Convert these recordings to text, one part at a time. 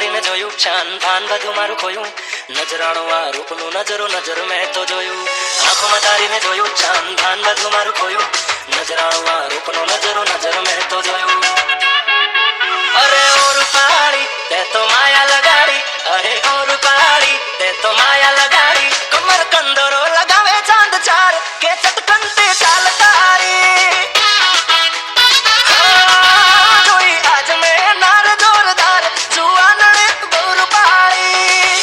તારી મેં જોયું, શાન ભાન બધું મારું ખોયું, નજરાણું આ રૂપનું નજરો નજર મેં તો જોયું. આંખોમાં તારી મેં જોયું, શાન ભાન બધું મારું ખોયું, નજરાણું આ રૂપનું નજરો નજર મેં તો જોયું. અરે ઓ રૂપાળી તે તો માયા લગાડી, અરે ઓ રૂપાળી તે તો માયા લગાડી, કમર કંદરો લગાવે ચાંદ ચાર કે ચટકનતે ચાલ તારી. જોઈ આજ મેં નાર જોરદાર જુવાનડે બહુ રૂપાળી.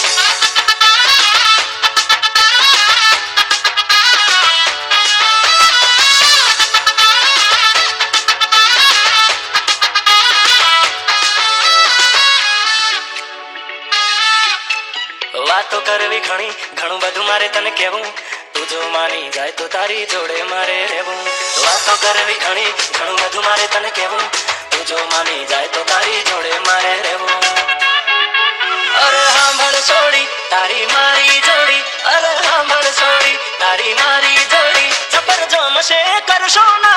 વાતો કરવી ઘણી, ઘણું બધું મારે તને કહેવું, તું જો માની જાય તો તારી જોડે મારે રહેવું. વાતો કરવી ઘણી, ઘણું બધું મારે તને કહેવું, તું જો માની જાય તો તારી જોડે મારે રહેવું. અરે સાંભળ છોડી તારી મારી જોડી, અરે સાંભળ છોડી તારી મારી જોડી, જબર જમશે કરશો ના